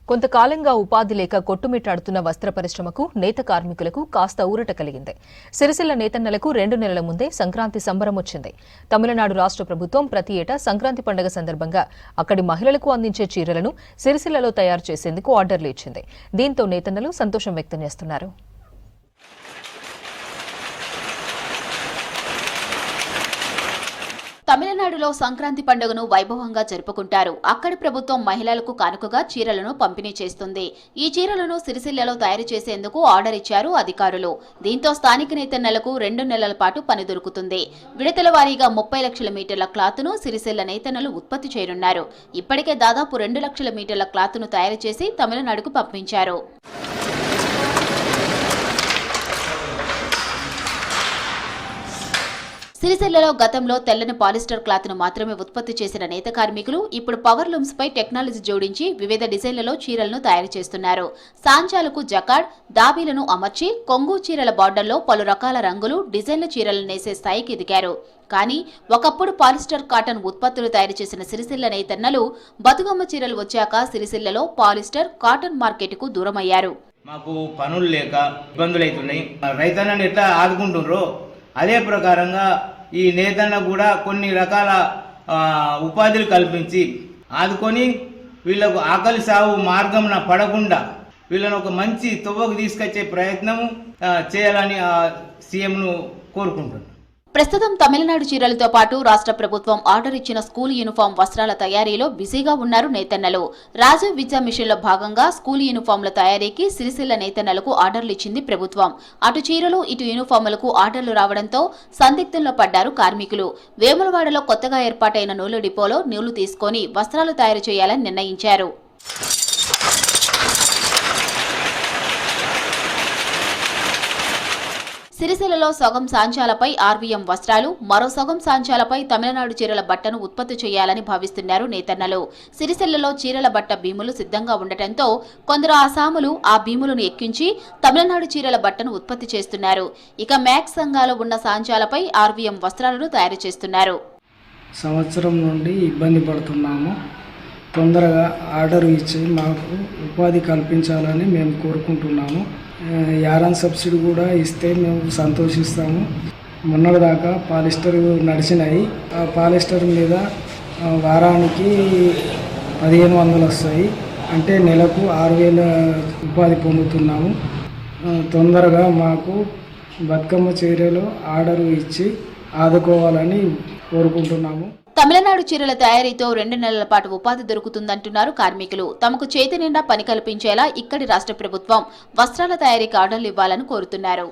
కొంతకాలంగా ఉపాధి లేక కొట్టుమిట్టాడుతున్న వస్త్ర పరిశ్రమకు నేత కార్మికులకు కాస్త ఊరట కలిగింది. సిరిసిల్ల నేతన్నలకు 2 నెలల ముందే సంక్రాంతి సంబరం వచ్చింది. తమిళనాడు రాష్ట్ర ప్రభుత్వం ప్రతి ఏటా సంక్రాంతి పండుగ సందర్భంగా అక్కడి మహిళలకు అందించే చీరలను సిరిసిల్లలో తయారు చేసేందుకు ఆర్డర్లు ఇచ్చింది. దీంతో నేతన్నలు సంతోషం వ్యక్తం చేస్తున్నారు. తమిళనాడులో సంక్రాంతి పండుగను వైభవంగా జరుపుకుంటారు. అక్కడి ప్రభుత్వం మహిళలకు కానుకగా చీరలను పంపిణీ చేస్తుంది. ఈ చీరలను సిరిసిల్లలో తయారు చేసేందుకు ఆర్డర్ ఇచ్చారు అధికారులు. దీంతో స్థానిక నేతన్నలకు 2 నెలల పాటు పని దొరుకుతుంది. విడతల వారీగా 30 లక్షల మీటర్ల క్లాత్ను సిరిసిల్ల నేతన్నలు ఉత్పత్తి చేయనున్నారు. ఇప్పటికే దాదాపు 2 లక్షల మీటర్ల క్లాత్ను తయారు చేసి తమిళనాడుకు పంపించారు. సిరిసిల్లలో గతంలో తెల్లని పాలిస్టర్ క్లాత్ను మాత్రమే ఉత్పత్తి చేసిన నేత కార్మికులు ఇప్పుడు పవర్ లూమ్స్ పై టెక్నాలజీ జోడించి వివిధ డిజైన్లలో చీరలను తయారు చేస్తున్నారు. సాంచాలకు జకాడ్ దాబీలను అమర్చి కొంగు చీరల బార్డర్లో పలు రకాల రంగులు డిజైన్ల చీరలు నేసే స్థాయికి ఎదిగారు. కానీ ఒకప్పుడు పాలిస్టర్ కాటన్ ఉత్పత్తులు తయారు చేసిన సిరిసిల్ల నేతన్నలు బతుకమ్మ చీరలు వచ్చాక సిరిసిల్లలో పాలిస్టర్ కాటన్ మార్కెట్కు దూరమయ్యారు. మాకు పనులు లేక ఇబ్బందులు అవుతున్నాయి. రైతన్నని ఎట్లా ఆదుకుంటున్నారో అదే ప్రకారంగా ఈ నేతన్న కూడా కొన్ని రకాల ఉపాధులు కల్పించి ఆదుకొని వీళ్ళకు ఆకలి సాగు మార్గంన పడకుండా వీళ్ళను ఒక మంచి తొవ్వకు తీసుకొచ్చే ప్రయత్నం చేయాలని సీఎంను కోరుకుంటున్నాను. ప్రస్తుతం తమిళనాడు చీరలతో పాటు రాష్ట్ర ప్రభుత్వం ఆర్డర్ ఇచ్చిన స్కూల్ యూనిఫామ్ వస్త్రాల తయారీలో బిజీగా ఉన్నారు నేతన్నలు. రాజీవ్ విద్యా మిషన్ లో భాగంగా స్కూల్ యూనిఫామ్ల తయారీకి సిరిసిల్ల నేతన్నలకు ఆర్డర్లు ఇచ్చింది ప్రభుత్వం. అటు చీరలు ఇటు యూనిఫామ్లకు ఆర్డర్లు రావడంతో సందిగ్ధంలో పడ్డారు కార్మికులు. వేములవాడలో కొత్తగా ఏర్పాటైన నూలు డిపోలో నూలు తీసుకొని వస్త్రాలు తయారు చేయాలని నిర్ణయించారు. సిరిసిల్లలో సగం సాంచాలపై ఆర్వీఎం వస్త్రాలు, మరో సగం సాంచాలపై తమిళనాడు చీరల బట్టను ఉత్పత్తి చేయాలని భావిస్తున్నారు నేతన్నలు. సిరిసిల్లలో చీరల బట్ట భీములు సిద్ధంగా ఉండటంతో కొందరు ఆసాములు ఆ భీములను ఎక్కించి తమిళనాడు చీరల బట్టను ఉత్పత్తి చేస్తున్నారు. ఇక మ్యాక్స్ సంఘాలు ఉన్న సాంచాలపై ఆర్వీఎం వస్త్రాలను తయారు చేస్తున్నారు. సంవత్సరం నుండి ఇబ్బంది పడుతున్నాము. తొందరగా ఆర్డర్ ఇచ్చి మాకు ఉపాధి కల్పించాలని మేము కోరుకుంటున్నాము. యారాన్ సబ్సిడీ కూడా ఇస్తే మేము సంతోషిస్తాము. మొన్నటిదాకా పాలిస్టర్ నడిచినాయి. ఆ పాలిస్టర్ మీద వారానికి 1500 వస్తాయి. అంటే నెలకు 6000 ఉపాధి పొందుతున్నాము. తొందరగా మాకు బతుకమ్మ చీరలు ఆర్డర్ ఇచ్చి ఆదుకోవాలని కోరుకుంటున్నాము. తమిళనాడు చీరల తయారీతో 2 నెలల పాటు ఉపాధి దొరుకుతుందంటున్నారు కార్మికులు. తమకు చేతి నిండా పని కల్పించేలా ఇక్కడి రాష్ట్ర ప్రభుత్వం వస్త్రాల తయారీకి ఆర్డర్లు ఇవ్వాలని కోరుతున్నారు.